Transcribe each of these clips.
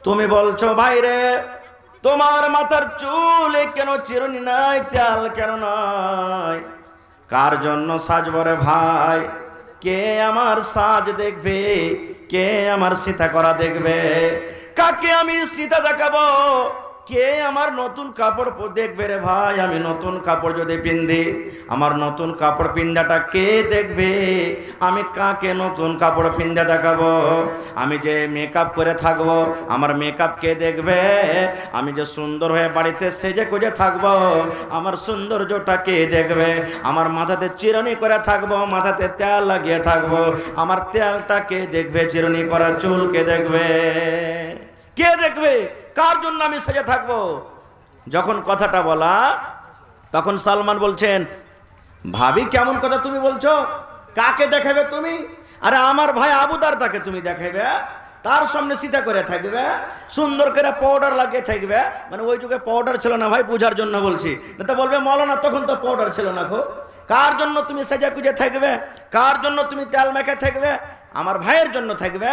তুমি বলছো ভাই রে তোমার মাথার চুলে কেন চিরুনি নাই, তেল কেন নাই? কার জন্য সাজবো রে ভাই? কে আমার সাজ দেখবে? কে আমার সীতা করা দেখবে? কাকে আমি সীতা দেখাবো? কে আমার নতুন কাপড় দেখবে রে ভাই? আমি নতুন কাপড় যদি পিন্ধি, আমার নতুন কাপড় পিন্ধাটা কে দেখবে? আমি কাকে নতুন কাপড় পিন্ধা দেখাবো? আমি যে মেকআপ করে থাকবো, আমার মেকআপ কে দেখবে? আমি যে সুন্দর হয়ে বাড়িতে সেজে গুজে থাকবো, আমার সৌন্দর্যটা কে দেখবে? আমার মাথাতে চিরুনি করে থাকবো, মাথাতে তেল লাগিয়ে থাকবো, আমার তেলটা কে দেখবে? চিরুনি করা চুল কে দেখবে? কে দেখবে? কার জন্য আমি সেজে থাকবো? যখন কথাটা বলা, তখন সালমান বলছেন, ভাবি কেমন কথা তুমি বলছো? কাকে দেখাবে তুমি? আরে আমার ভাই আবু দারদাকে তুমি দেখাবে, তার সামনে সীতা করে থাকবে, সুন্দর করে পাউডার লাগিয়ে থাকবে। মানে ওই যুগে পাউডার ছিল না ভাই, বুঝার জন্য বলছি, না তো বলবে মৌলানা তখন তো পাউডার ছিল না গো। কার জন্য তুমি সেজে গুজে থাকবে? কার জন্য তুমি তেল মেখে থাকবে? আমার ভাইয়ের জন্য থাকবে।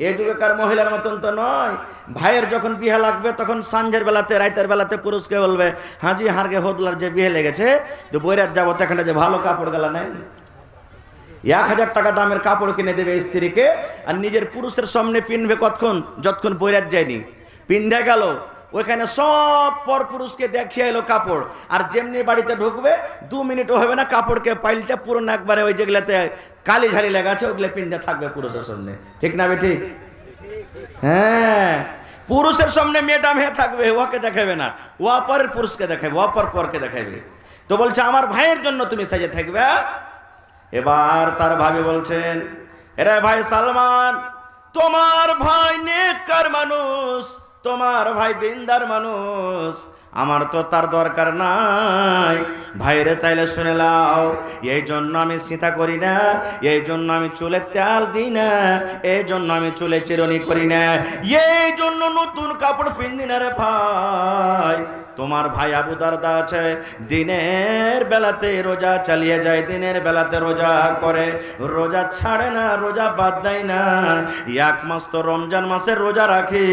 এই যুগেকার মহিলার মতন তো নয়। ভাইয়ের যখন বিয়ে লাগবে তখন সন্ধ্যের বেলাতে, রাতের বেলাতে পুরুষকে বলবে, হাজি হারগে হোদলার যে বিয়ে লেগেছে, তো বৈরাত যাবো, এখানে যে ভালো কাপড় গেলা নেই, 1000 টাকা দামের কাপড় কিনে দেবে স্ত্রীকে, আর নিজের পুরুষের সামনে পিনবে কতক্ষণ? যতক্ষণ বৈরাত যায়নি। পিন্ধে গেল, ওইখানে সব পর পুরুষকে দেখিয়ে এলো কাপড়, আর যেমনি বাড়িতে ঢুকবে 2 মিনিটও হবে না, কাপড়কে পাল্টে পুরনো একবারে ওই যেগুলাতে কালি ঝালি লেগেছে ওগুলো পিন্ধে থাকবে পুরুষের সামনে। ঠিক না বেঠিক? হ্যাঁ, পুরুষের সামনে ম্যাডাম হয়ে থাকবে, ওকে দেখাবে না, ও পরের পুরুষকে দেখাবে, ও পরকে দেখাবে। তো বলছে আমার ভাইয়ের জন্য তুমি সাজে থাকবে। এবার তার ভাবি বলছেন, এরে ভাই সালমান, তোমার ভাই নেককার মানুষ, তোমার ভাই দিনদার মানুষ, আমার তো তার দরকার নাই। ভাইরে চাইলে শুনে লাও, এই জন্য আমি সীতা করি না, এই জন্য আমি চুলে তেল দিই না, এই জন্য আমি চুলে চিরুনি করি না, এই জন্য নতুন কাপড় পিন্দি না রে ভাই। তোমার ভাই আবু দারদা আছে, দিনের বেলাতে রোজা চালিয়ে যায়, দিনের বেলাতে রোজা করে, রোজা ছাড়ে না, রোজা বাদ দেয় না। 1 মাস তো রমজান মাসের রোজা রাখি,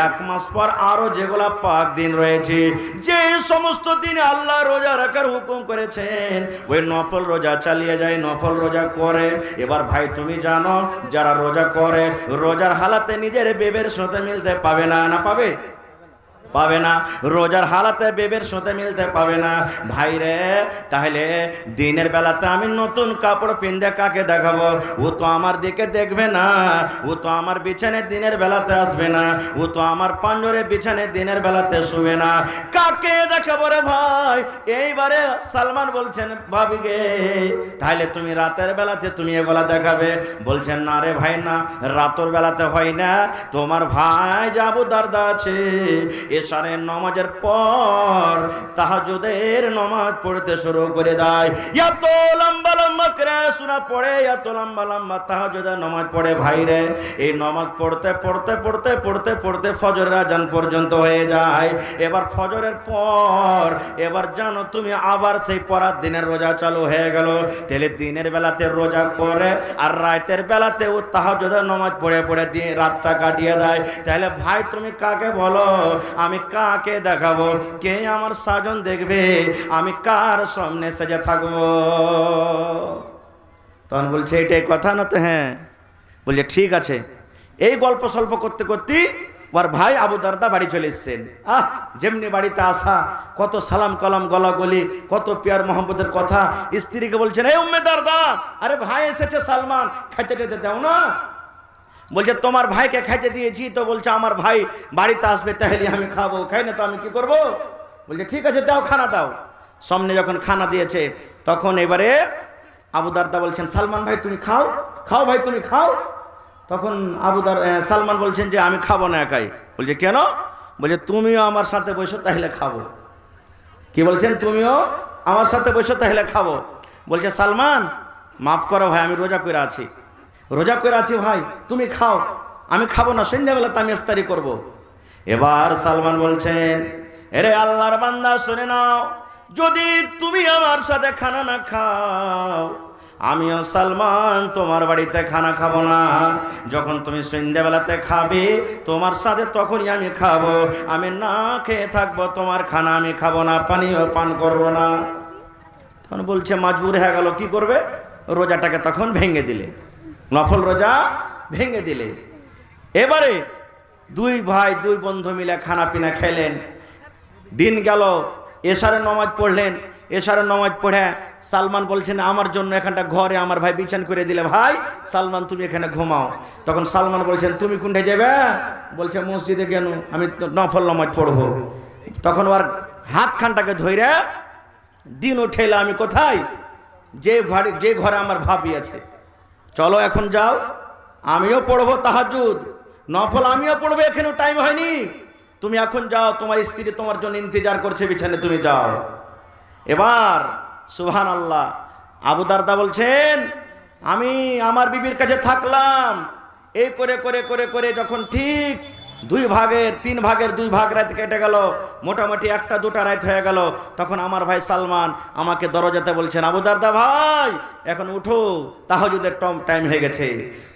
1 মাস পর আরো যেগুলা পাক দিন রয়েছে, যে সমস্ত দিনে আল্লাহ রোজা রাখার হুকুম করেছেন, ওই নফল রোজা চালিয়ে যায়, নফল রোজা করে। এবার ভাই তুমি জানো, যারা রোজা করে, রোজার হালাতে নিজের বেবের সাথে মিলতে পাবে না, না পাবে? পাবে না। রোজার হালাতে বেবের সাথে মিলতে পাবে না। ভাই রে, তাহলে দিনের বেলাতে আমি নতুন কাপড় পিন্ধে কাকে দেখাবো? ও তো আমার দিকে দেখবে না, ও তো আমার বিছানে দিনের বেলাতে আসবে না, ও তো আমার পাঞ্জরে বিছানে দিনের বেলাতে শুবে না, কাকে দেখাবো রে ভাই? এইবারে সালমান বলছেন, ভাবি গে, তাহলে তুমি রাতের বেলাতে তুমি এগুলা দেখাবে? বলছেন না রে ভাই, না, রাতের বেলাতে হয় না। তোমার ভাই আবু দারদা আছে, এশারের নামাজের পর তাহাজ্জুদের নামাজ পড়তে শুরু করে দেয়, এত লম্বা লম্বা করে সূরা পড়ে, এত লম্বা লম্বা তাহাজ্জুদের নামাজ পড়ে। ভাইরে, এই নামাজ পড়তে পড়তে পড়তে পড়তে পড়তে ফজরের আজান পর্যন্ত হয়ে যায়। এবার ফজরের পর এবার জানো তুমি আবার সেই পরার দিনের রোজা চালু হয়ে গেল। তাহলে দিনের বেলাতে রোজা করে আর রাতের বেলাতে ও তাহাজ্জুদের নামাজ পড়ে পড়ে দিয়ে রাতটা কাটিয়ে দেয়। তাহলে ভাই তুমি কাকে বলো? আমি কাকে দেখাবো? কে আমার সাজন দেখবে? আমি কার সামনে সেজে থাকবো? তখন বলছে এটাই কথা না তো? হ্যাঁ। বলছে ঠিক আছে। এই গল্প স্বল্প করতে করতে ওর ভাই আবু দারদা বাড়ি চলে এসছেন। যেমনি বাড়িতে আসা, কত সালাম কালাম গলা গলি, কত পিয়ার মোহাম্মদের কথা। স্ত্রীকে বলছেন, এই উম্মে দারদা, আরে ভাই এসেছে সালমান, খাইতে টেতে দাও না। বলছে তোমার ভাইকে খাইতে দিয়েছি তো, বলছে আমার ভাই বাড়িতে আসবে, তাহলে আমি খাবো, খাই না তো আমি কি করব? বলছে ঠিক আছে দাও, খানা দাও। সামনে যখন খানা দিয়েছে তখন এবারে আবু দারদা বলছেন, সালমান ভাই তুমি খাও, খাও ভাই তুমি খাও। তখন সালমান বলছেন যে আমি খাবো না একাই। বলছে কেন? বলছে তুমিও আমার সাথে বসো তাহলে খাবো। কি বলছেন? তুমিও আমার সাথে বসো তাহলে খাবো। বলছে সালমান মাফ করো ভাই, আমি রোজা করে আছি, রোজা করে আছি ভাই, তুমি খাও, আমি খাবো না, সন্ধ্যাবেলাতে আমি ইফতারি করব। এবার সালমান বলছেন, এরে আল্লাহর বান্দা শুনে নাও, যদি তুমি আমার সাথে খানা না খাও, আমিও সালমান তোমার বাড়িতে খানা খাবো না। যখন তুমি সন্ধ্যাবেলাতে খাবে তোমার সাথে তখনই আমি খাবো। আমি না খেয়ে থাকবো, তোমার খানা আমি খাবো না, পানিও পান করবো না। তখন বলছে মাজবুর হয়ে গেল, কি করবে? রোজাটাকে তখন ভেঙে দিলে, নফল রোজা ভেঙে দিলে। এবারে দুই ভাই দুই বন্ধু মিলে খানা পিনা খেলেন। দিন গেল, এশারের নামাজ পড়লেন। এশারের নামাজ পড়ে সালমান বলছেন আমার জন্য এখানটা ঘরে আমার ভাই বিছান করে দিলে, ভাই সালমান তুমি এখানে ঘুমাও। তখন সালমান বলছেন তুমি কোনটা যাবে? বলছে মসজিদে কেন? আমি তো নফল নামাজ পড়বো। তখন ওর হাতখানটাকে ধইরা দিন উঠেলা, আমি কোথায়? যে ঘরে আমার ভাবি আছে, চলো এখন যাও, আমিও পড়বো তাহাজ্জুদ নফল, আমিও পড়বো, এখানেও টাইম হয়নি, তুমি এখন যাও, তোমার স্ত্রী তোমার জন্য ইন্তজার করছে বিছানে, তুমি যাও। এবার সুবহানাল্লাহ, আবু দারদা বলছেন আমি আমার বিবির কাছে থাকলাম। এই করে করে করে করে যখন ঠিক 3 ভাগের 2 ভাগ রাত কেটে গেল, মোটামুটি 1টা 2টা রাত হয়ে গেল, তখন আমার ভাই সালমান আমাকে দরজাতে বলছেন আবু দারদা ভাই এখন উঠো, তাহাজ্জুদের টাইম হয়ে গেছে।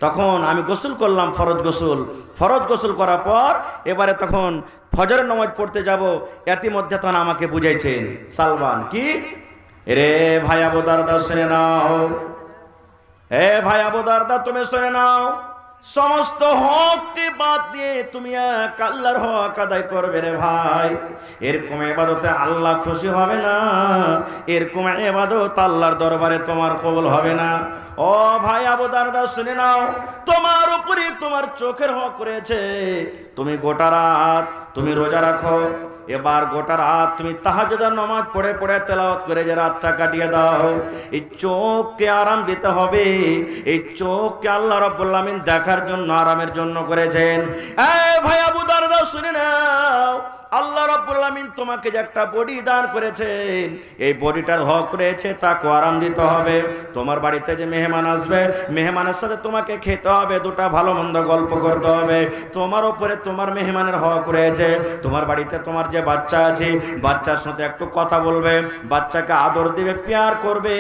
তখন আমি গোসল করলাম, ফরজ গোসল করার পর এবারে তখন ফজরের নামাজ পড়তে যাব। ইতিমধ্যে তখন আমাকে বুঝাইছেন সালমান, কি রে ভাই আবু দারদা শুনে নাও, এ ভাই আবু দারদা তুমি শুনে নাও, সমস্ত হককে বাদ দিয়ে তুমি এক আল্লাহর হক আদায় করবে রে ভাই। এরকম ইবাদতে আল্লাহ খুশি হবে না, এরকম ইবাদত আল্লাহর দরবারে তোমার কবুল হবে না। ও ভাই আবু দারদা শুনে নাও, তোমার উপরে তোমার চোখের হক রয়েছে। তুমি গোটা রাত তুমি রোজা রাখো, এবার গোটা রাত তুমি তাহাজ্জুদের নামাজ পড়ে পড়ে তেলাওয়াত করে যে রাতটা কাটিয়ে দাও। এই চোখকে আরাম দিতে হবে, এই চোখকে আল্লাহ রাব্বুল আলামিন দেখার জন্য আরামের জন্য করেছেন। এই ভাই আবু দারদা শুনে নাও, আল্লাহ রাব্বুল আলামিন তোমাকে যে একটা বডি দান করেছেন, এই বডিটার হক রয়েছে, তাকে আরাম দিতে হবে। তোমার বাড়িতে যে মেহমান আসবে, মেহমানের সাথে তোমাকে খেতে হবে, 2টা ভালো মন্দ গল্প করতে হবে। তোমার উপরে তোমার মেহমানের হক রয়েছে। তোমার বাড়িতে তোমার যে বাচ্চা আছে, বাচ্চার সাথে একটু কথা বলবে, বাচ্চাকে আদর দিবে, প্যার করবে,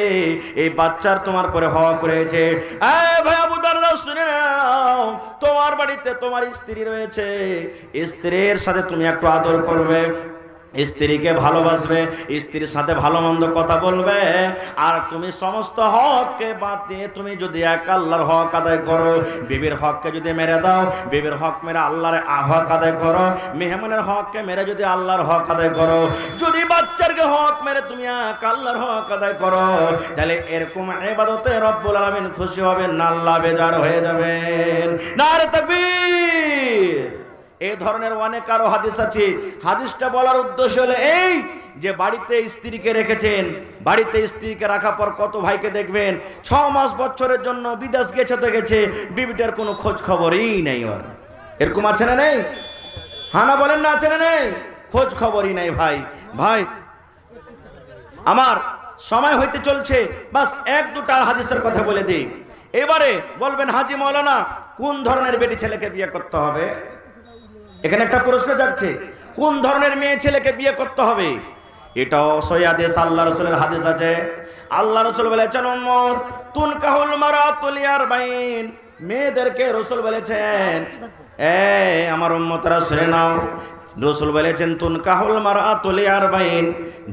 এই বাচ্চার তোমার পরে হক রয়েছে। এই ভাই আবু দারদা শুনে নাও, তোমার বাড়িতে তোমার স্ত্রী রয়েছে, স্ত্রীর সাথে তুমি একটু আদর করবে, স্ত্রীকে ভালোবাসবে, স্ত্রীর সাথে ভালো মন্দ কথা বলবে। আর তুমি সমস্ত হককে বাদ দিয়ে তুমি যদি এক আল্লাহর হক আদায় করো, বিবির হককে যদি মেরে দাও, বিবির হক মেরে আল্লাহর হক আদায় করো, মেহমানের হককে মেরে যদি আল্লাহর হক আদায় করো, যদি বাচ্চারকে হক মেরে তুমি এক আল্লাহর হক আদায় করো, তাহলে এরকম ইবাদতে রব্বুল আলামিন খুশি হবেন না, আল্লাহ বেজার হয়ে যাবেন। নারে তাকবীর। এই ধরনের অনেক আরো হাদিস আছে। হাদিসটা বলার উদ্দেশ্য হলো এই যে বাড়িতে স্ত্রীকে রেখেছেন, বাড়িতে স্ত্রীকে রাখার পর কত ভাইকে দেখবেন 6 মাস বছরের জন্য বিদেশ গেছে তো গেছে, বিবিটার কোনো খোঁজ খবরই নেই। ওর এরকম আছে না নেই? হানা বলেন না, আছে না নেই? খোঁজ খবরই নাই। ভাই ভাই আমার সময় হইতে চলছে, বাস 1-2টা হাদিসের কথা বলে দিই। এবারে বলবেন হাজি মাওলানা কোন ধরনের বেটি ছেলেকে বিয়ে করতে হবে? এখানে একটা প্রশ্ন যাচ্ছে, কোন ধরনের মেয়ে ছেলেকে বিয়ে করতে হবে? এটাও সহিহ হাদিস, আল্লাহ রাসূলের হাদিস আছে। আল্লাহ রাসূল বলেছেন উম্মত তুনকাহুল মারাতু লিআরবাইন, মেয়েদেরকে রাসূল বলেছেন আমার উম্মতরা শুনে নাও, রাসূল বলেছেন তুনকাহুল মারাতু লিআরবাইন,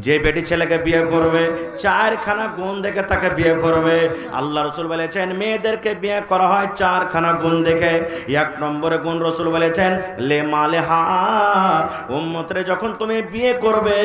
যে বেটি ছেলেকে বিয়ে করবে 4খানা গুণ দেখে তাকে বিয়ে করবে। আল্লাহ রাসূল বলেছেন মেয়েদেরকে বিয়ে করা হয় 4খানা গুণ দেখে। 1 নম্বরে গুণ রাসূল বলেছেন লে মালেহা, উম্মতরে যখন তুমি বিয়ে করবে,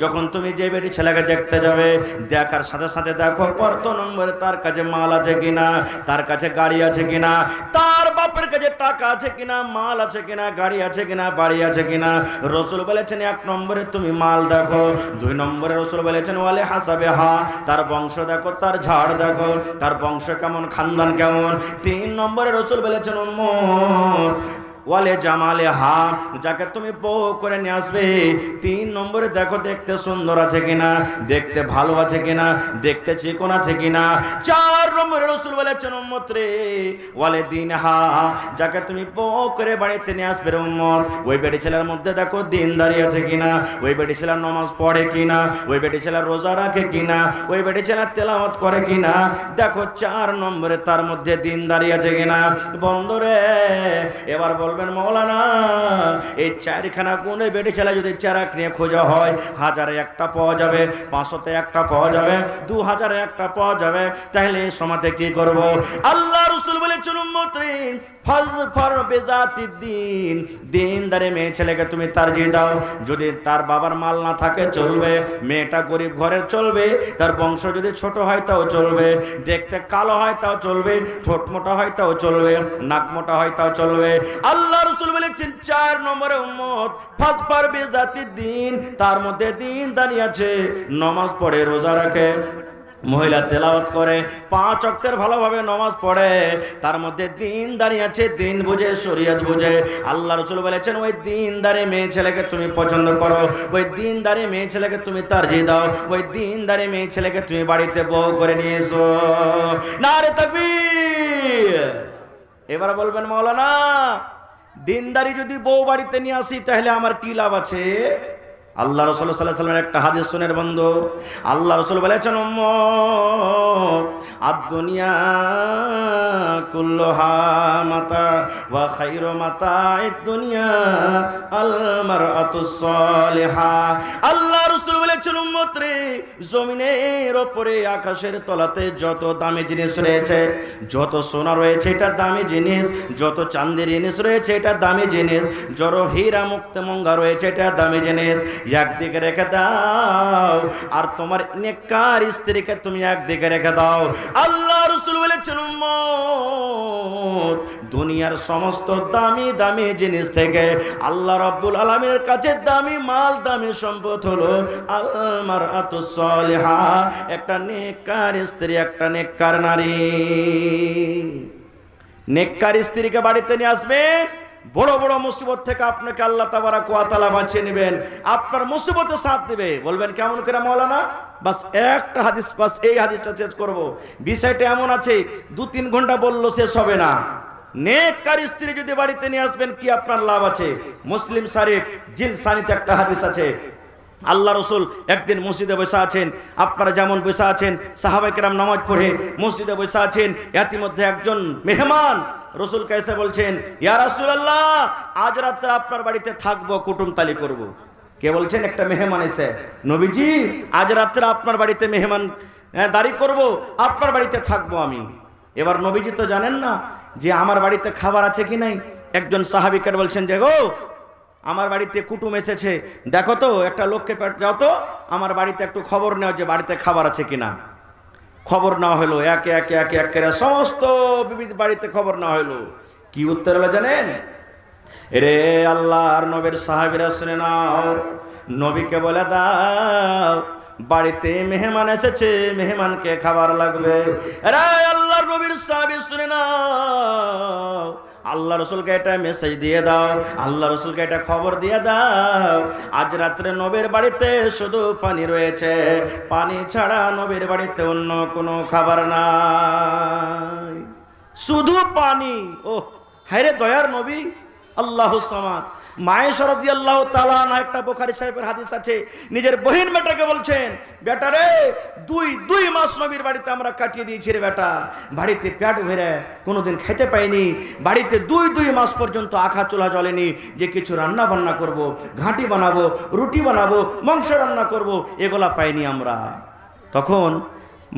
যখন তুমি যে বেটি ছেলেকে দেখতে যাবে, দেখার সাথে সাথে দেখো প্রথম নম্বরে তার কাছে মাল আছে কিনা, তার কাছে গাড়ি আছে কিনা, তার বাপের কাছে টাকা আছে কিনা, মাল আছে কিনা, গাড়ি আছে কিনা, বাড়ি আছে কিনা। রাসূল বলেছেন 1 নম্বরে তুমি মাল দেখো। 2 নম্বরে রাসূল বলেছেন ওয়ালে হাসাবে হা, তার বংশ দেখো, তার ঝাড় দেখো, তার বংশ কেমন, খানদান কেমন। 3 নম্বরে রাসূল বলেছেন উম্মত ওয়ালে জামালে হা, যাকে তুমি বউ করে নিয়ে আসবে 3 নম্বরে দেখো দেখতে সুন্দর আছে কিনা, দেখতে ভালো আছে কিনা, দেখতে চিকন আছে কিনা। 4 নম্বরে রাসূল বলেছেন উম্মত রে ওয়ালে দিন হা, যাকে তুমি বউ করে বাড়িতে নিয়ে আসবে উম্মত, ওই বেটি ছেলের মধ্যে দেখো দিনদারি আছে কিনা, ওই বেটি ছেলের নামাজ পড়ে কিনা, ওই বেটি ছেলের রোজা রাখে কিনা, ওই বেটি ছেলের তেলাওয়াত করে কিনা। দেখো 4 নম্বরে তার মধ্যে দিনদারি আছে কিনা। বন্ধুরে এবার বলবেন মাওলানা এই 4খানা গুণে বেটি ছেলে যদি চেরাক নিয়ে খোঁজা হয় 1000-এ একটা পাওয়া যাবে, 500-তে একটা পাওয়া যাবে, 2000-এ একটা পাওয়া যাবে, তাহলে এই সমাজে কি করব? আল্লাহ রাসূল বলেছেন উম্মত রে ফাজফার বিজাতিদ দ্বীন, দিনদারি মেয়ে ছেলেকে তুমি তারজিহ দাও। যদি তার বাবার মাল না থাকে চলবে, মেয়েটা গরিব ঘরের চলবে, তার বংশ যদি ছোট হয় তাও চলবে, দেখতে কালো হয় তাও চলবে, ঠোঁট মোটা হয় তাও চলবে, নাক মোটা হয় তাও চলবে। আল্লাহ রাসূল বলেছেন 4 নম্বরে উম্মত ফাজফার বিজাতিদ দ্বীন, তার মধ্যে দিনদারি আছে, নামাজ পড়ে, রোজা রাখে, মহিলা তেলাওয়াত করে, 5 ওয়াক্তের ভালোভাবে নামাজ পড়ে, তার মধ্যে দিনদারি আছে, দিন বুঝে, শরীয়ত বুঝে। আল্লাহ রাসূল বলেছেন ওই দিনদারি মেয়ে ছেলেকে তুমি পছন্দ করো, ওই দিনদারি মেয়ে ছেলেকে তুমি তারজিহ দাও, ওই দিনদারি মেয়ে ছেলেকে তুমি বাড়িতে বউ করে নিয়ে এসো। নারে তাকবীর। এবার বলবেন মাওলানা দিনদারি যদি বউ বাড়িতে নিয়ে আসি তাহলে আমার কি লাভ আছে? আল্লাহ রাসূল সাল্লাল্লাহু আলাইহি ওয়াসাল্লামের একটা হাদিস শুনেন বন্ধু। আল্লাহ রাসূল বলেছেন উম্মত আদ-দুনিয়া কুল্লুহা মাতা ওয়া খায়রু মাতা'id দুনিয়া আল মারআতুস সালিহা। আল্লাহ রাসূল বলেছেন উম্মত রে জমিনের উপরে আকাশের তলাতে যত দামি জিনিস রয়েছে, যত সোনা রয়েছে এটা দামি জিনিস, যত চাঁদের জিনিস রয়েছে এটা দামি জিনিস, যত হীরা মুক্তামঙ্গা রয়েছে এটা দামি জিনিস, একদিকে রেখে দাও আর তোমার নেককার স্ত্রীকে তুমি একদিকে রেখে দাও। আল্লাহ রাসূল বলেছেন উম্মত দুনিয়ার সমস্ত দামি দামি জিনিস থেকে আল্লাহ রাব্বুল আলামিনের কাছে দামি মাল, দামি সম্পদ হলো আল মারআতুস সালিহা, একটা নেককার স্ত্রী, একটা নেককার নারী। নেককার স্ত্রীকে বাড়িতে নিয়ে আসবেন, বড় বড় মুসিবত থেকে আপনাকে আল্লাহ তাবারাক ওয়া তাআলা বাঁচিয়ে নেবেন, আপনার মুসিবতে সাথ দিবে। বলবেন কেমন করে মাওলানা? বাস একটা হাদিস, বাস এই হাদিসটা শেষ করব। বিষয়টা এমন আছে 2-3 ঘন্টা বললো শেষ হবে না। নেককার স্ত্রী যদি বাড়িতে নিয়ে আসবেন কি আপনার লাভ আছে? মুসলিম শরীফ জিলসানিতে একটা হাদিস আছে। আল্লাহ রাসূল একদিন মসজিদে বসে আছেন, আপনারা যেমন বসে আছেন, সাহাবায়ে কেরাম নামাজ পড়ে মসজিদে বসে আছেন, ইতিমধ্যে একজন মেহমান রাসূল কাছে বলছেন ইয়া রাসূলুল্লাহ আজ রাতে আপনার বাড়িতে থাকবো, কুটুমতালি করব। কে বলছেন? একটা মেহমান এসে, নবীজি আজ রাতে আপনার বাড়িতে মেহমান দাঁড়ি করব, আপনার বাড়িতে থাকবো আমি। এবার নবীজি তো জানেন না যে আমার বাড়িতে খাবার আছে কি নাই। একজন সাহাবীকে বলছেন যে গো আমার বাড়িতে কুটুম এসেছে, দেখো তো একটা লোককে যাও তো আমার বাড়িতে একটু খবর নেও যে বাড়িতে খাবার আছে কিনা। খবর নেওয়া হলো, একে একে একে একে সমস্ত বিবিধ বাড়িতে খবর নেওয়া হলো। কি উত্তর হলো জানেন? রে আল্লাহর নবীর সাহাবীরা শুনে নাও, নবীকে বলে দাও বাড়িতে মেহমান এসেছে, মেহমানকে খাবার লাগবে। রে আল্লাহর নবীর সাহাবী শুনে নাও, আল্লাহ রাসূলকে এটা মেসেজ দিয়ে দাও, আল্লাহ রাসূলকে এটা খবর দিয়ে দাও আজ রাত্রে নবীর বাড়িতে শুধু পানি রয়েছে, পানি ছাড়া নবীর বাড়িতে অন্য কোনো খাবার নাই, শুধু পানি। ও হায়রে দয়ার নবী আল্লাহুস সামাদ। মায়েশা রাদিয়াল্লাহু তাআলা আনহা, একটা বুখারী সাহেবের হাদিস আছে, নিজের বহিন বেটাকে বলছেন বেটা রে দুই মাস নবীর বাড়িতে আমরা কাটিয়ে দিয়েছি রে বেটা, বাড়িতে পেট ভরে কোনোদিন খেতে পাইনি, বাড়িতে দুই মাস পর্যন্ত আখা চুলা জ্বলেনি যে কিছু রান্না বান্না করব, ঘাঁটি বানাবো, রুটি বানাবো, মাংস রান্না করব, এগুলা পাইনি আমরা। তখন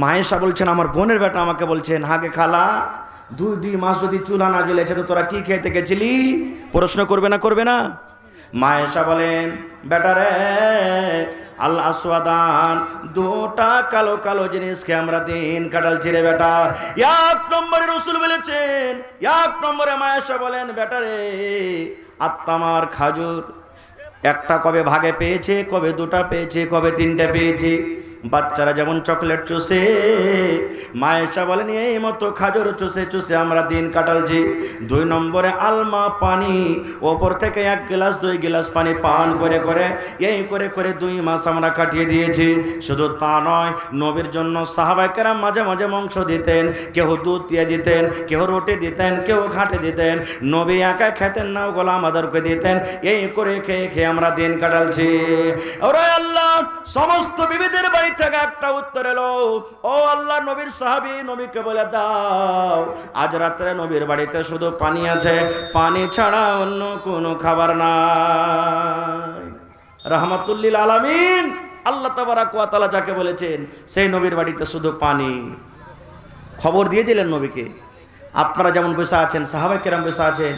মায়েশা বলছেন আমার বোনের বেটা আমাকে বলছেন হাগে খালা 2 মাস যদি চুলা না জ্বলেছে তো তোরা কি খেতে গেছিলি? প্রশ্ন করবে না করবে না? মায়েশা বলেন বেটারে আল আসওয়াদান, 2টা কালো কালো জিনিসকে আমরা দিন কাটালছি রে বেটা। 1 নম্বরে রাসূল বলেছেন, 1 নম্বরে মায়েশা বলেন বেটারে আত্মামার খাজুর, একটা কবে ভাগে পেয়েছে, কবে 2টা পেয়েছে, কবে 3টা পেয়েছে। বাচ্চারা যেমন চকলেট চুষে, মা এসা বলেন এই মতো খাজর চুষে চুষে আমরা দিন কাটালছি। 2 নম্বরে আলমা পানি, ওপর থেকে 1 গ্লাস 2 গ্লাস পানি পান করে করে এই করে করে 2 মাস আমরা কাটিয়ে দিয়েছি। শুধু তা নয়, নবীর জন্য সাহাবায়ে কেরাম মাঝে মাঝে মাংস দিতেন, কেউ দুধ দিয়ে দিতেন, কেউ রুটি দিতেন, কেউ ঘাটে দিতেন। নবী একা খেতেন না, ওগুলো আমাদেরকে দিতেন। এই করে খেয়ে খেয়ে আমরা দিন কাটালছি। ওরে আল্লাহ, সমস্ত বিবিদের বাড়ি থেকে একটা উত্তর এলো, ও আল্লাহ নবীর সাহাবী, নবীকে বলে দাও আজ রাত্রে নবীর বাড়িতে শুধু পানি আছে, পানি ছাড়া অন্য কোনো খাবার নাই। রাহমাতুল্লিল আলামিন আল্লাহ তাবারাক ওয়া তাআলা যাকে বলেছেন, সেই নবীর বাড়িতে শুধু পানি। খবর দিয়ে দিলেন নবীকে। আপনারা যেমন বসে আছেন, সাহাবায়ে কেরাম বসে আছেন,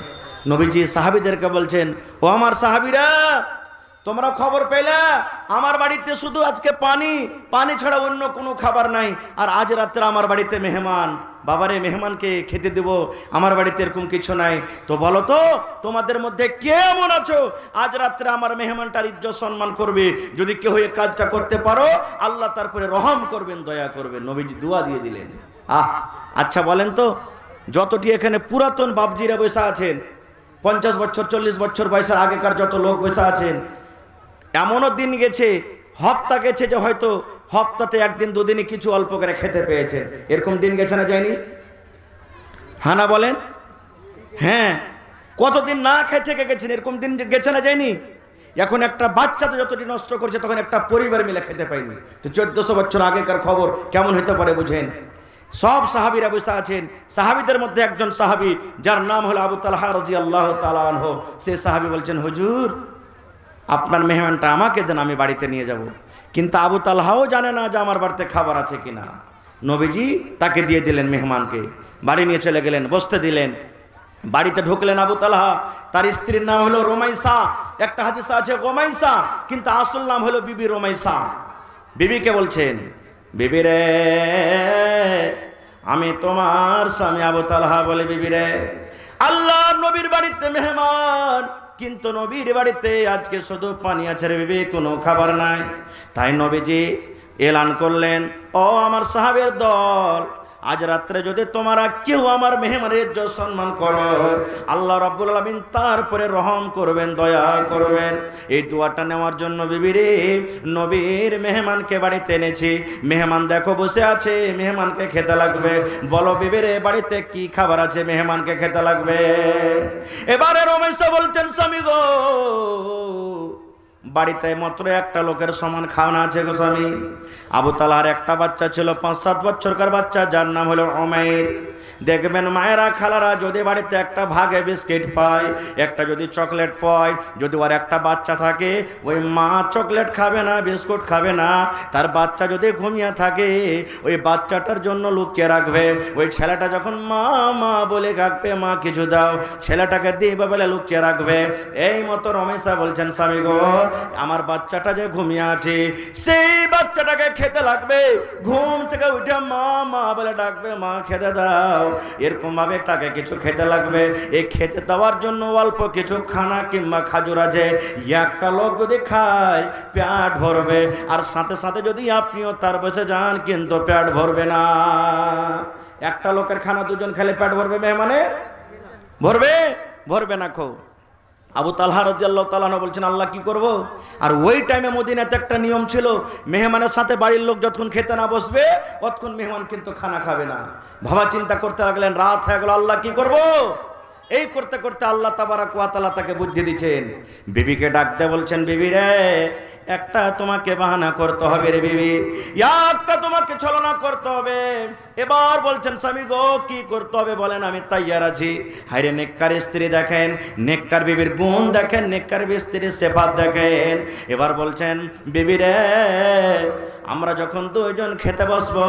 নবীজি সাহাবীদেরকে বলছেন, ও আমার সাহাবীরা, তোমরা খবর পেলে আমার বাড়িতে শুধু আজকে পানি, পানি ছাড়া অন্য কোনো খাবার নাই। আর আজ রাত্রে আমার বাড়িতে মেহমান, বাবারে মেহমানকে খেতে দেব, আমার বাড়িতে এরকম কিছু নাই। তো বলো তো তোমাদের মধ্যে কে এমন আছো আজ রাত্রে আমার মেহমানটার ইজ্জত সম্মান করবে? যদি কেউ এই কাজটা করতে পারো, আল্লাহ তারপরে রহম করবেন, দয়া করবেন। নবীজি দোয়া দিয়ে দিলেন। আচ্ছা বলেন তো, যতটি এখানে পুরাতন বাবজিরা বসে আছেন, 50 বছর 40 বছর বয়সের আগেকার যত লোক বসে আছেন, এমনও দিন গেছে, হপ্তা গেছে যে হয়তো হপ্তাতে 1 দিন 2 দিনই কিছু অল্প করে খেতে পেয়েছেন। এরকম দিন গেছে না যায়নি? হ্যাঁ না বলেন? হ্যাঁ, কতদিন না খেয়ে থেকে গেছেন, এরকম দিন গেছে না যায়নি? এখন একটা বাচ্চা তো যতটি নষ্ট করছে, তখন একটা পরিবার মিলে খেতে পায়নি। তো 1400 বছর আগেকার খবর কেমন হইতে পারে বুঝেন। সব সাহাবীরা বসে আছেন। সাহাবীদের মধ্যে একজন সাহাবী, যার নাম হলো আবু তালহা রাদিয়াল্লাহু তাআলা আনহু, সে সাহাবী বলছেন, হুজুর আপনার মেহমানটা আমাকে দেন, আমি বাড়িতে নিয়ে যাব। কিন্তু আবু তালহাও জানে না যে আমার বাড়িতে খাবার আছে কিনা। নবীজি তাকে দিয়ে দিলেন মেহমানকে, বাড়ি নিয়ে চলে গেলেন, বসতে দিলেন। বাড়িতে ঢুকলেন আবু তালহা, তার স্ত্রীর নাম হলো রোমাইসা। একটা হাদিসে আছে গোমাইসা, কিন্তু আসল নাম হলো বিবি রোমাইসা। বিবিকে বলছেন, বিবি রে, আমি তোমার স্বামী আবু তালহা। বলে, বিবি রে, আল্লাহ নবীর বাড়িতে মেহমান, কিন্তু নবীর বাড়িতে আজকে শুধু পানি আছে রে বিবি, কোনো খাবার নাই। তাই নবীজি এলান করলেন, ও আমার সাহাবের দল, আজ রাত্রে যদি তোমরা কেউ আমার মেহমানের ইজ্জত সম্মান করো, আল্লাহ রাব্বুল আলামিন তারপরে রহম করবেন, দয়া করবেন। এই দোয়াটা নেওয়ার জন্য বিবিরে নবীর মেহমানকে বাড়িতে এনেছি। মেহমান দেখো বসে আছে, মেহমানকে খেতে লাগবে। বলো বিবিরে, বাড়িতে কি খাবার আছে মেহমানকে খেতে লাগবে? এবারে রমেশা বলছেন, স্বামী গো, বাড়িতে মাত্র একটা লোকের সমান খাওয়ানো আছে গো স্বামী। আবু তালহার একটা বাচ্চা ছিল, 5-7 বছরকার বাচ্চা, যার নাম হলো উমাইর। দেখবেন মায়েরা খালারা যদি বাড়িতে একটা ভাগে বিস্কিট পায়, একটা যদি চকলেট পায়, যদি ওর একটা বাচ্চা থাকে, ওই মা চকলেট খাবে না, বিস্কুট খাবে না। তার বাচ্চা যদি ঘুমিয়ে থাকে, ওই বাচ্চাটার জন্য লুকিয়ে রাখবে। ওই ছেলেটা যখন মা মা বলে ডাকবে, মা কিছু দাও, ছেলেটাকে দিবে বলে লুকিয়ে রাখবে। এই মতো রমেশা বলছেন, স্বামী গো, আমার বাচ্চাটা যে ঘুমিয়ে আছে, সেই বাচ্চাটাকে খেতে লাগবে। ঘুম থেকে উঠে মা মা বলে ডাকবে, মা খেতে দাও। এরকম ভাবে তাকে কিছু খেতে লাগবে। এই খেতে দেওয়ার জন্য অল্প কিছু খানা কিংবা খাজুর আছে, একটা লোক যদি খায় পেট ভরবে, আর সাথে সাথে যদি আপনিও তার বসে যান, কিন্তু পেট ভরবে না। একটা লোকের খানা 2 জন খেলে পেট ভরবে? মেহমানে ভরবে? ভরবে না। খো আবু তালহা রাদিয়াল্লাহু তাআলা আনহু বলছেন, আল্লাহ কি করব? আর ওই টাইমে মদিনাতে একটা নিয়ম ছিল, মেহমানের সাথে বাড়ির লোক যতক্ষণ খেতে না বসবে, ততক্ষণ মেহমান কিন্তু খানা খাবে না। ভাবা চিন্তা করতে লাগলেন, রাত হয়ে গেল, আল্লাহ কি করব? এই করতে করতে আল্লাহ তাবারাক ওয়া তাআলা তাকে বুদ্ধি দিচ্ছেন। বিবিকে ডাক দিয়ে বলছেন, বিবি রে, একটা তোমাকে বাহানা করতে হবে রে বিবি, একটা তোমাকে ছলনা করতে হবে। এবার বলছেন, স্বামী গো, কি করতে হবে বলেন, আমি তৈয়ার আছি। হায়রে নেককার স্ত্রী দেখেন, নেককার বিবির গুণ দেখেন, নেককার স্ত্রীর সেফাত দেখেন। এবার বলছেন, বিবি রে, আমরা যখন 2 জন খেতে বসবো,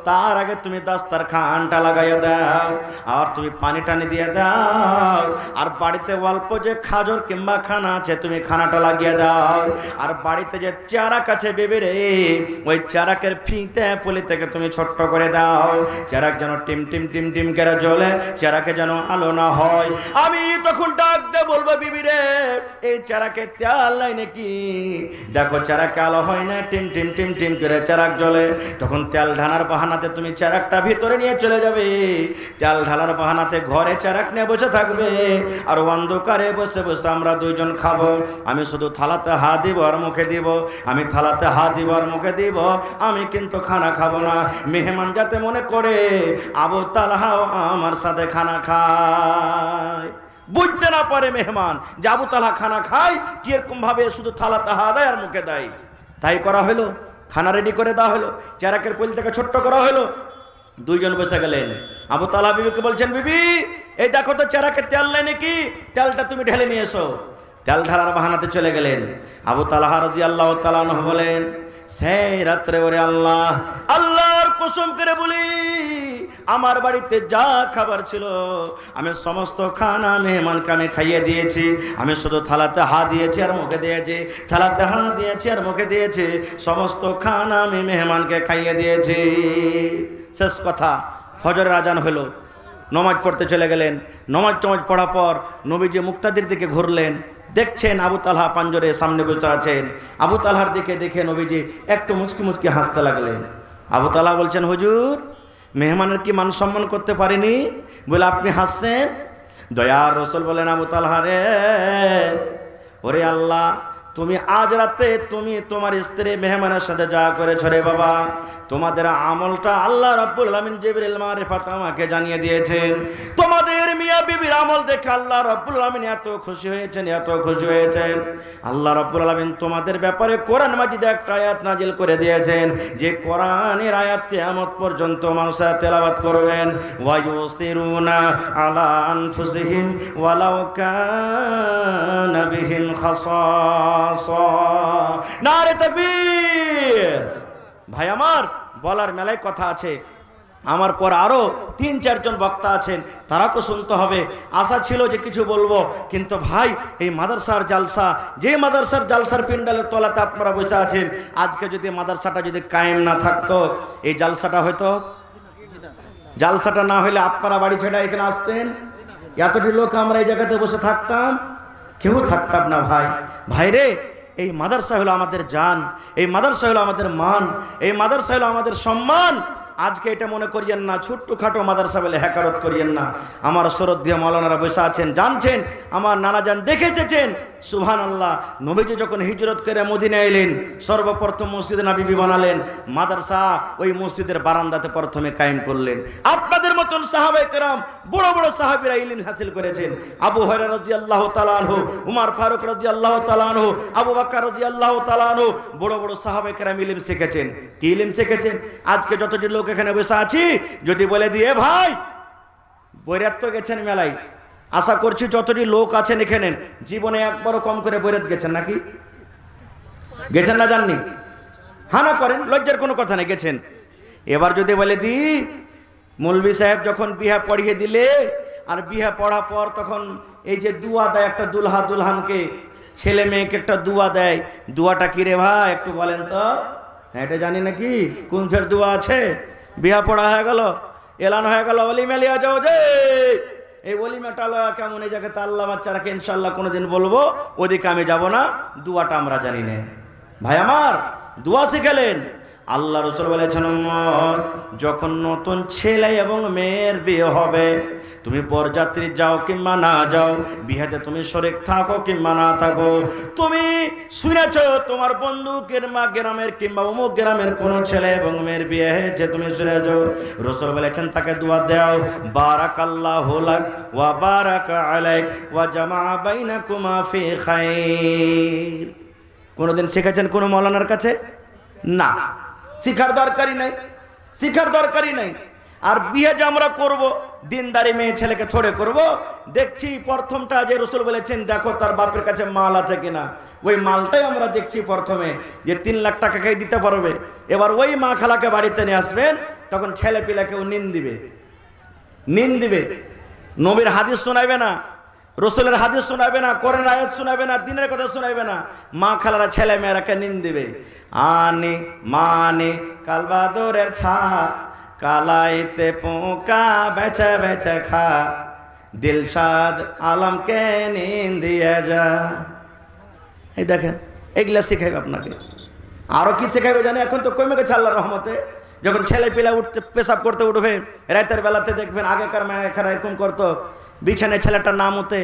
তার আগে তুমি দাস্তারখানটা লাগাইয়া দাও, আর তুমি পানি টানি দিয়ে দাও, আর বাড়িতে অল্প যে খাজর কিংবা খানা আছে, তুমি খানাটা লাগিয়ে দাও। আর বাড়িতে যে চারাক আছে বিবি রে, ওই চারাকের ফিতে পলি থেকে তুমি ছোট্ট করে দাও। চারাক যেন টিম টিম টিম টিম করে জ্বলে, চারাকে যেন আলো না হয়। আমি তখন ডাক দিয়ে বলবো, বিবি রে, এই চারাকে তেল নাই নাকি? দেখো চারাকে আলো হয় না, টিম টিম টিম টিম করে চেরাক জ্বলে, তখন তেল ঢালার বাহানাতে তুমি চেরাকটা ভিতরে নিয়ে চলে যাবে, তেল ঢালার বাহানাতে ঘরে চেরাক নিয়ে বসে থাকবে, আর অন্ধকারে বসে বসে আমরা দুইজন খাবো। আমি শুধু থালাতে হাত দিব আর মুখে দিব, আমি থালাতে হাত দিব আর মুখে দিব, আমি কিন্তু খানা খাবো না। মেহমান যাতে মনে করে আবু তালহাও আমার সাথে খানা খায়, বুঝতে না পারে মেহমান যে আবু তালহা খানা খায় কিরকম ভাবে শুধু থালাতে হাত দেয় আর মুখে দেয়। তাই করা হলো, খানা রেডি করে দেওয়া হলো, চেরাকের পলি থেকে ছোট্ট করা হলো। দুইজন বসে গেলেন। আবু তালহা বিবিকে বলছেন, বিবি এই দেখো তো চেরাকে তেল নেই নাকি, তেলটা তুমি ঢেলে নিয়ে এসো। তেল ঢালার বাহানাতে চলে গেলেন। আবু তালহা রাদিয়াল্লাহু তাআলা আনহু বলেন, সেই রাত্রে ওরে আল্লাহ, আল্লাহর কসম করে বলি আমার বাড়িতে যা খাবার ছিল আমি সমস্ত খানা মেহমানকে আমি খাইয়ে দিয়েছি। আমি শুধু থালাতে হাত দিয়েছি আর মুখে দিয়েছি, থালাতে হাত দিয়েছি আর মুখে দিয়েছি, সমস্ত খানা আমি মেহমানকে খাইয়ে দিয়েছি। শেষ কথা, ফজরের আজান হলো, নমাজ পড়তে চলে গেলেন। নমাজ পড়ার পর নবীজি মুক্তাদির দিকে ঘুরলেন, দেখছেন আবু তালহা পাঞ্জরে সামনে বসে আছেন। আবু তালহার দিকে দেখে নবীজি একটু মুচকি মুচকি হাসতে লাগলেন। আবু তালহা বলছেন, হুজুর মেহমানের কি মান সম্মান করতে পারিনি বলে আপনি হাসছেন? দয়ার রাসূল বলেন, আবু তালহা রে, ওরে আল্লাহ, তুমি আজ রাতে তুমি তোমার স্ত্রী মেহমানের সাথে যা করেছো রে বাবা, তোমাদের আমলটা আল্লাহ রাব্বুল আলামিন জিবরিল মারিফাত আমাকে জানিয়ে দিয়েছেন। তোমাদের মিয়া বিবির আমল দেখে আল্লাহ রাব্বুল আলামিন এত খুশি হয়েছেন, এত খুশি হয়েছেন। আল্লাহ রাব্বুল আলামিন তোমাদের ব্যাপারে কোরআন মাজিদে একটা আয়াত নাজিল করে দিয়েছেন, যে কোরআনের আয়াত কিয়ামত পর্যন্ত মানুষ তেলাওয়াত করবেন। ওয়া ইউসিরুনা আলা আনফুসিহিম ওয়ালাউ কানা বিহিম খাসাসা। নারে তাকবীর। ভাই আমার, বলার মেলায় কথা আছে, আমার পর আরো ৩-৪ জন বক্তা আছেন, তারাকে শুনতে হবে। আশা ছিল যে কিছু বলবো, কিন্তু ভাই এই মাদ্রাসার জালসা, যে মাদ্রাসার জালসার প্যান্ডেলের তলাতে আপনারা বসে আছেন, আজকে যদি মাদ্রাসাটা যদি কায়েম না থাকতো, এই জালসাটা হয়তো, জালসাটা না হলে আপনারা বাড়ি ছেড়ে এখানে আসতেন, এতটি লোক আমরা এই জায়গাতে বসে থাকতাম? কেউ থাকতাম না। ভাই ভাইরে, এই মাদ্রাসা হলো আমাদের জান, এই মাদ্রাসা হলো আমাদের মান, এই মাদ্রাসা হলো আমাদের সম্মান। আজকে এটা মনে করিয়েন না ছোট্টখাটো মাদ্রাসা বলে হ্যাকারত করিয়েন না। আমার শ্রদ্ধেয় মাওলানারা বসে আছেন, জানছেন, আমার নানা জান দেখে এসেছেন। সুবহানাল্লাহ, নবীজি যখন হিজরত করে মদিনায় এলেন, সর্বপ্রথম মসজিদ নববী বানালেন, মাদ্রাসা ওই মসজিদের বারান্দাতে প্রথমে কায়েম করলেন। আপনাদের মতন সাহাবায়ে কেরাম, বড় বড় সাহাবীরা ইলম হাসিল করেছেন। আবু হুরায়রা রাদিয়াল্লাহু তাআলা আনহু, উমর ফারুক রাদিয়াল্লাহু তাআলা আনহু, আবু বকর রাদিয়াল্লাহু তাআলা আনহু, বড় বড় সাহাবায়ে কেরাম ইলম শিখেছেন। কি ইলম শিখেছেন? আজকে যতটি লোক এখানে বসে আছি, যদি বলে দিয়ে ভাই বৈরাত তো গেছেন মেলায়, আশা করছি যতটি লোক আছেন এখানে জীবনে একবারও কম করে বৈরাত গেছেন নাকি? গেছেন না জাননি? হানা করেন, লজ্জার কোনো কথা নেই, গেছেন। এবার যদি বলে দি মৌলভী সাহেব যখন বিহা পড়িয়ে দিলে, আর বিহা পড়ার পর তখন এই যে দুয়া দেয়, একটা দুলহা দুলহানকে, ছেলে মেয়েকে একটা দুয়া দেয়, দুয়াটা কি রে ভাই একটু বলেন তো? এটা জানি নাকি কোন ফের দুয়া আছে? বিহা পড়া হয়ে গেল, এলান হয়ে গেল, অলিমা লিয়া যাও যে, এই অলিমাটা কেমন এই জায়গাতে আল্লাহ বাচ্চারাকে ইনশাল্লাহ কোনোদিন বলবো, ওদিকে আমি যাব না, দুয়াটা আমরা জানি না। ভাই আমার, দুয়া শিখালেন। আল্লাহ রাসূল বলেছেন, যখন নতুন ছেলে এবং মেয়ের বিয়ে হবে, তুমি বরযাত্রী যাও কিংবা না যাও, বিয়েতে তুমি শরীক থাকো কিংবা না থাকো, তুমি শুনেছ তোমার বন্ধুকের মা গ্রামের কিংবা অমুক গ্রামের কোন ছেলে এবং মেয়ের বিয়ে হয়েছে, তুমি শুনেছ, রাসূল বলেছেন তাকে দোয়া দাও, বারাকাল্লাহু লাক ওয়া বারাকা আলাইক ওয়া জামা বাইনাকুমা ফি খাইর। কোনদিন শিখেছেন কোন মাওলানার কাছে? না, শিখার দরকারই নাই, শিখার দরকারই নাই। আর বিয়ে যে আমরা করব, দিনদারি মেয়ে ছেলেকে থোড়ে করব। দেখছি প্রথমটা যে রাসূল বলেছেন, দেখো তার বাপের কাছে মাল আছে কিনা, ওই মালটাই আমরা দেখছি প্রথমে, যে 3 লাখ টাকা খাই দিতে পারবে। এবার ওই মা খালাকে বাড়িতে নিয়ে আসবেন, তখন ছেলে পিলাকেও নিন দিবে, নিন দিবে। নবীর হাদিস শোনাবে না, রসুলের হাদিস শোনাবে না, কোরআন আয়াত শোনাবে না, দিনের কথা শোনাবে না, মা খালারা ছেলে মেয়েরাকে নিন দিবে। আনে মানে কালবাদরের ছা, কালাইতে পোকা বেছে বেছে খা, দিলশাদ আলমকে নিন দিয়ে যা। এই দেখেন, এগুলা শিখাইবে আপনাকে। আরো কি শেখাবে জানে? এখন তো কমে গেছে আল্লাহর রহমতে। যখন ছেলে পেলে উঠতে পেশাব করতে উঠবে রাতের বেলাতে দেখবেন, আগেকার মায়েরা এরকম করতো, বিছানায় ছেলেটার নাম হতে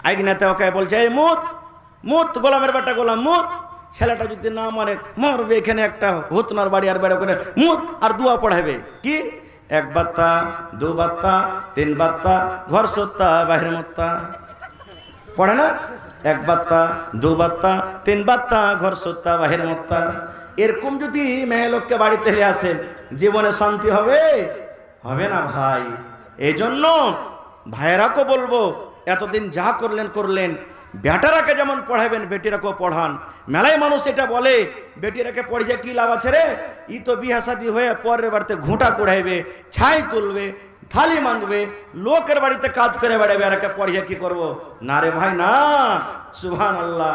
আইগনাতে ওকে বলছে এই মুত মুত, গোলামের বেটা গোলাম মুত। ছেলেটা যদি না মানে মরবে, এখানে একটা হুতনার বাড়ি আর বেড়া করে মুত আর দোয়া পড়াবে কি, এক বাত্তা দু বাত্তা তিন বাত্তা ঘর সত্তা বাহির মত্তা, পড়ে না? এক বাত্তা দু বাত্তা তিন বাত্তা ঘর সত্তা বাহির মত্তা। এরকম যদি মেয়ে লোককে বাড়িতে নিয়ে আসেন, জীবনে শান্তি হবে? হবে না ভাই। এই জন্য ভাইয়েরাকে বলবো, এতদিন যা করলেন, বেটারাকে যেমন পড়াবেন বেটিরাকেও পড়ান। মেলায় মানুষ এটা বলে, বেটিরাকে পড়িয়ে কি লাভ আছে রে, ই তো বিহা শাদী হয়ে পরের বাড়িতে ঘুঁটা কুড়াইবে, ছাই তুলবে, থালি মানবে, লোকের বাড়িতে কাজ করে বেড়াবে, আর একে পড়িয়ে কি করব? না রে ভাই না। সুবহানাল্লাহ।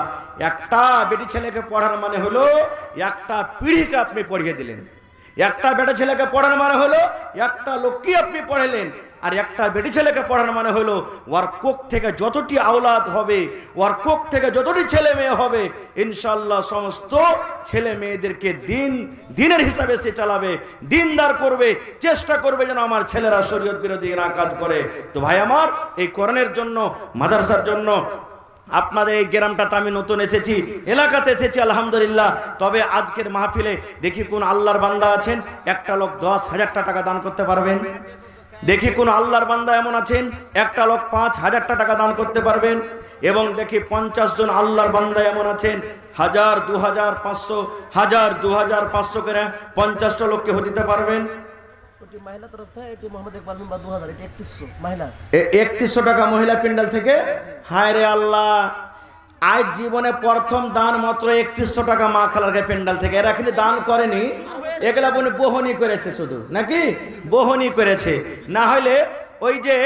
একটা বেটি ছেলেকে পড়ার মানে হলো একটা পিঢ়িকে আপনি পড়িয়ে দিলেন। একটা বেটা ছেলেকে পড়ার মানে হলো একটা লোককে আপনি পড়ালেন। আর একটা বেটি ছেলেকে পড়ানো মানে হলো ওর কোখ থেকে যতটি আওলাদ হবে, ওর কোখ থেকে যতটি ছেলে মেয়ে হবে, ইনশাআল্লাহ সমস্ত ছেলে মেয়েদেরকে দিনের হিসাবে সে চালাবে, দিনদার করবে, চেষ্টা করবে যেন আমার ছেলেরা শরীয়ত বিরোধী না কাজ করে। তো ভাই আমার, এই কোরআনের জন্য, মাদ্রাসার জন্য আপনাদের এই গ্রামটাতে আমি নতুন এসেছি, এলাকাতে এসেছি আলহামদুলিল্লাহ। তবে আজকের মাহফিলে দেখি কোন আল্লাহর বান্দা আছেন একটা লোক 10,000 টাকা দান করতে পারবেন? দেখি কোন আল্লাহর বান্দা এমন আছেন একটা লোক 5,000 টাকা দান করতে পারবেন? এবং দেখি 50 জন আল্লাহর বান্দা এমন আছেন 1000, 2000, 500, 1000, 2500 করে 50টা লোককে দিতে পারবেন? 3100 টাকা মহিলা প্যান্ডেল থেকে। হায় রে আল্লাহ, আজ জীবনে প্রথম দান মাত্র 3100 টাকা মা খালার প্যান্ডেল থেকে। এরা কিন্তু দান করেনি, এগুলা বলে বহনি করেছে শুধু, নাকি বহনি করেছে। না হলে ওই যে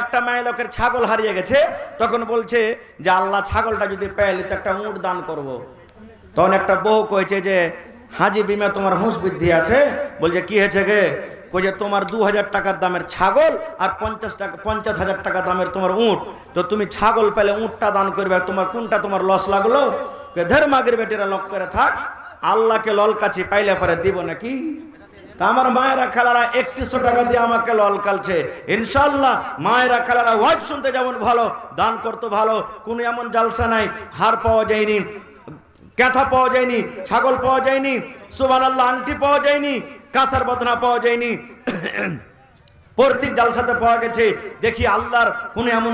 একটা মায়ের লোকের ছাগল হারিয়ে গেছে, তখন বলছে যে আল্লাহ ছাগলটা যদি পেলে তো একটা উট দান করব। তখন একটা বউ কয়েছে যে হাজি বিমা তোমার হুঁশ বুদ্ধি আছে? বলছে কি হয়েছে গে? কই যে তোমার 2000 টাকার দামের ছাগল আর 50,000 টাকা দামের তোমার উট, তো তুমি ছাগল পেলে উটটা দান করবে, তোমার কোনটা তোমার লস লাগলো? ধের মাগের বেটিরা লক করে থাক, আল্লাহকে লল কাছে পাইলে পরে দিব নাকি? তা আমার মায়েরা খালারা 3100 টাকা দিয়ে আমাকে লল কালছে। ইনশাআল্লাহ মায়েরা খালারা ওয়াজ শুনতে যেমন ভালো, দান করতে ভালো। কোনো এমন জালসা নাই হার পাওয়া যায়নি, ক্যাথা পাওয়া যায়নি, ছাগল পাওয়া যায়নি, সুবহানাল্লাহ আংটি পাওয়া যায়নি, কাঁসার বদনা পাওয়া যায়নি, প্রত্যেক জালসাতে পাওয়া গেছে। দেখি আল্লাহর কোন এমন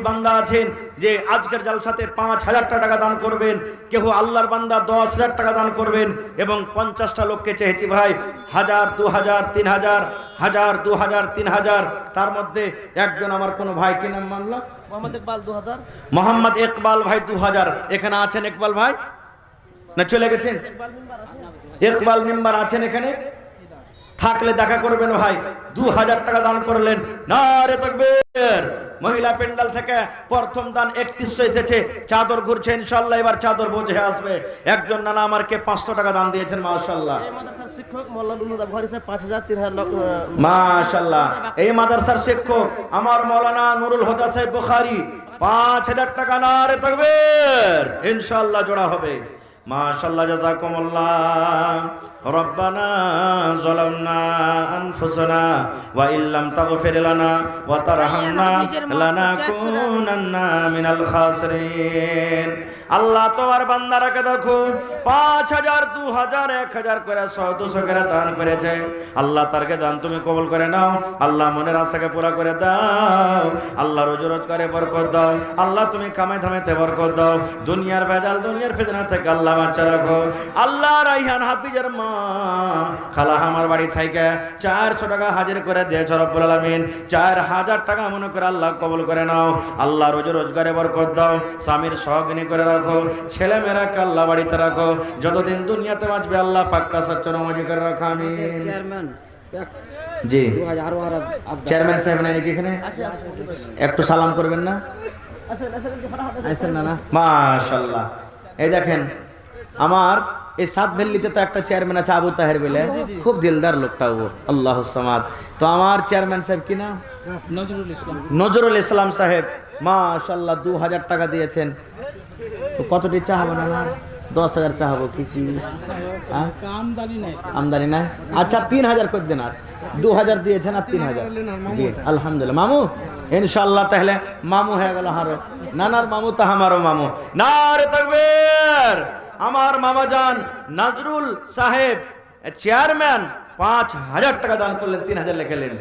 বান্দা আছেন যে আজকের জালসাতে 5,000 টাকা দান করবেন, কেউ আল্লাহর বান্দা 10,000 টাকা দান করবেন। এবং 50টা লোককে চেয়েছি ভাই 1000, 2000, 3000, 1000, 2000, 3000। তার মধ্যে একজন আমার কোন ভাই, কি নাম মানলো? মোহাম্মদ ইকবাল 2000। মোহাম্মদ ইকবাল ভাই 2000। এখানে আছেন ইকবাল ভাই না চলে গেছেন? ইকবাল মেম্বার আছেন এখানে? থাকলে দেখা করবেন ভাই। 2000 টাকা দান করলেন, নারে তাকবীর। মহিলা প্যান্ডেল থেকে প্রথম দান 3100 এসেছে, চাদর ঘুরছে ইনশাআল্লাহ, এবার চাদর বোঝে আসবে। একজন নানা আমারকে 500 টাকা দান দিয়েছেন মাশাআল্লাহ। এই মাদ্রাসার শিক্ষক মাওলানা নুরুল বুখারী সাহেব 5000, 3000 মাশাআল্লাহ। এই মাদ্রাসার শিক্ষক আমার মাওলানা নুরুল হুদা সাহেব বুখারী 5000 টাকা, নারে তাকবীর। ইনশাআল্লাহ জোড়া হবে মাশাআল্লাহ। জাযাকুমুল্লাহ। রব্বানা যালামনা আনফুসানা ওয়া ইল্লাম তাগফির লানা ওয়া তারহামনা লানাকুনান্না মিনাল খাসিরিন। আল্লাহ তোমার বান্দারাকে দেখো 5000, 2000, 1000 করে 100-200 করে দান করেছে। আল্লাহ তারকে দান তুমি কবুল করে নাও। আল্লাহ মনের আশাকে পুরা করে দাও। আল্লাহ রোজি রোজগারে বরকত দাও। আল্লাহ তুমি কামাই ধামেতে বরকত দাও। দুনিয়ার ভেজাল, দুনিয়ার ফিতনা থেকে আল্লাহ বাঁচা রাখো। আল্লাহ রাইহান হাফিজের মা খালা আমার বাড়ি থেকে 400 টাকা হাজির করে দিয়েছে রব্বুল আলামিন। 4000 টাকা মনে করে আল্লাহ কবুল করে নাও। আল্লাহ রোজি রোজগারে বরকত দাও। স্বামীর সহগিনী করে রাখো, ছেলে মেয়েরাকে আল্লাহ বাড়িতে রাখো। যতদিন দুনিয়াতে বাঁচবে আল্লাহ পাক্কা সচ্চা নামাজি করে রাখো। আমিন। চেয়ারম্যান জি, চেয়ারম্যান সাহেব নাই নাকি এখানে? একটু সালাম করবেন না? মাশাআল্লাহ। এই দেখেন আমার এই সাত ভেল্লিতে তো একটা চেয়ারম্যান আছে আবু তাহের বলে, খুব দিলদার লোকটা ও, আল্লাহুস সামাদ। তো আমার চেয়ারম্যান সাহেব কি না? নজরুল ইসলাম সাহেব মাশাআল্লাহ 2000 টাকা দিয়েছেন। তো কতটি চা হবে না? 10,000 চাহাবো কি আমদানি নাই। আচ্ছা 3,000 করে দেন, আর 2,000 দিয়েছেন আর 3,000 দিয়ে আলহামদুলিল্লাহ মামু ইনশাআল্লাহ। তাহলে মামু হয়ে গেল হারো, নানার মামু তা আমারও মামু। নারে তাকবীর। আমার মামা জান নজরুল সাহেব চেয়ারম্যান 5,000 টাকা দান করলেন, 3,000 লিখলেন।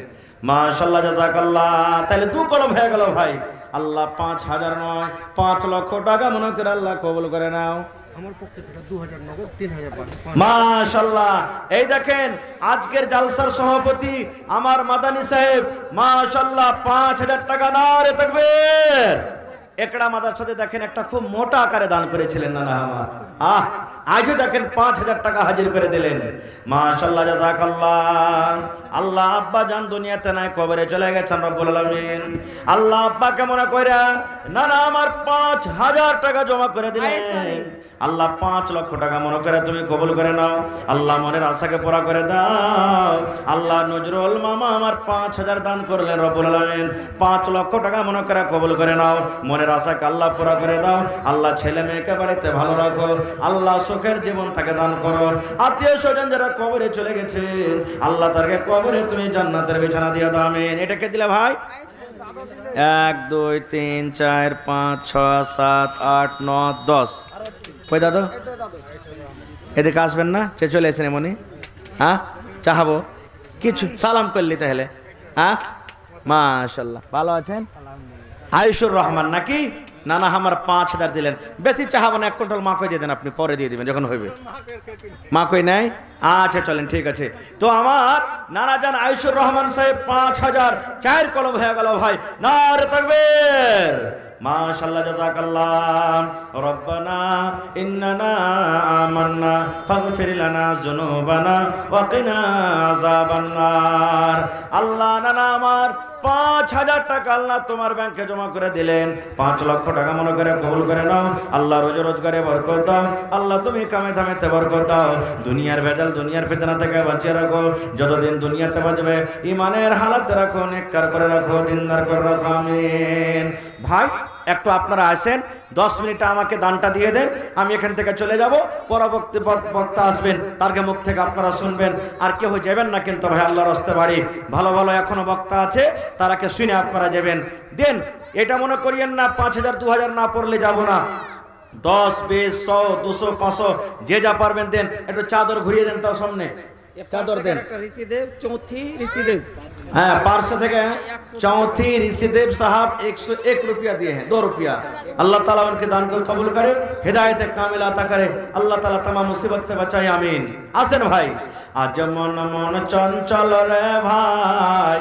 মাশাআল্লাহ জাযাকাল্লাহ। তাহলে 2 কলম হয়ে গেল ভাই। আল্লাহ 5,000 নয় 5 লক্ষ টাকা মনে করে আল্লাহ কবুল করে নাও। আমার পক্ষে থেকে 2,000 নগদ 3,000 মাশাআল্লাহ। এই দেখেন আজকের জালসার সভাপতি আমার মাদানী সাহেব মাশাআল্লাহ 5,000 টাকা। নারে তাকবীর। একড়া মাদ্রাসাতে দেখেন একটা খুব মোটা আকারে দান করেছিলেন নানা আমার, আজও দেখেন 5,000 টাকা হাজির করে দিলেন। মাশাআল্লাহ জাযাকাল্লাহ। আল্লাহ আব্বা জান দুনিয়াতে নাই, কবরে চলে গেছেন রব্বুল আলামিন। আল্লাহ আব্বাকে মনে কইরা নানা আমার 5,000 টাকা জমা করে দিলেন। আল্লাহ 5 লক্ষ টাকা মনে করে তুমি কবুল করে নাও। আল্লাহ মনের আশাকে পুরা করে দাও। আল্লাহ নজরুল মামা আমার 5,000 দান করলেন রব্বুল আলামিন। 5 লক্ষ টাকা মনে করে কবুল করে নাও। মনের আশাকে আল্লাহ পুরা করে দাও। আল্লাহ ছেলে মেয়েকে বাড়িতে ভালো রাখো। আল্লাহ সুখের জীবন তাকে দান করো। আত্মীয় স্বজন যারা কবরে চলে গেছে আল্লাহ তাকে কবরে তুমি জান্নাতের বিছানা দিয়ে দাও। আমিন। এটাকে দিলে ভাই 1 2 3 4 5 6 7 8 9 10। কই দাদু এদিকে আসবেন না? সে চলে এসেছেন এমনি। হ্যাঁ চাহাবো কিছু সালাম করলি তাহলে। হ্যাঁ মাশাআল্লাহ। ভালো আছেন? আয়ুষুর রহমান নাকি? না না আমার 5,000 দিলেন। বেশি চাহাবো না, 1 কুইন্টাল মাকই দিয়ে দেন আপনি, পরে দিয়ে দিবেন যখন হইবে। মাকই নাই? আচ্ছা চলেন ঠিক আছে। তো আমার নানা জান আয়ুষুর রহমান সাহেব 5,000 4 কলম হয়ে গেল ভাই। নারে তাকবীর। মাশাআল্লাহ জাযাকাল্লাহ। রব্বানা ইন্নানা আমান্না ফাগফির লানা যুনুবানা ওয়া কিনা আযাবান্নার। আল্লাহ নানা আমার 5,000 টাকা আল্লাহ তোমার ব্যাংকে জমা করে দিলেন। 5 লক্ষ টাকা মনে করে কবুল করে নাও। আল্লাহ রোজি রোজগারে বরকত দাও। আল্লাহ তুমি কামে দামেতে বরকত দাও। দুনিয়ার ভেজাল দুনিয়ার ফিতনা থেকে বাঁচিয়ে রাখো। যতদিন দুনিয়াতে বাঁচবে ইমানের হালাতে রাখো, নেককার করে রাখো, দিনদার করে রাখো। আমিন। ভাই একটু আপনারা আসেন, 10 মিনিট আমাকে দানটা দিয়ে দেন, আমি এখান থেকে চলে যাব। পরবর্তী বক্তা আসবেন, তার মুখ থেকে আপনারা শুনবেন। আর কেউ যাবেন না কিন্তু ভাই, আল্লাহর রাস্তায় বাড়ি। ভালো ভালো এখনো বক্তা আছে, তারাকে শুনে আপনারা যাবেন। দেন, এটা মনে করিয়েন না 5,000 2,000 না পড়লে যাব না। 10 20 100 200 500 যে যা পারবেন দেন। একটু চাদর ঘুরিয়ে দেন, তার সামনে চাদর দেন। হ্যাঁ 500 থেকে चौथी ऋषिदेव साहब 101 रुपया दिए हैं, 2 रुपया। अल्लाह ताला उनके दान को कबूल करे, हिदायत कामिल अता करे। अल्लाह ताला तमाम मुसीबत से बचाए। आमीन। आसेन भाई। आज मन मन चंचल रे भाई।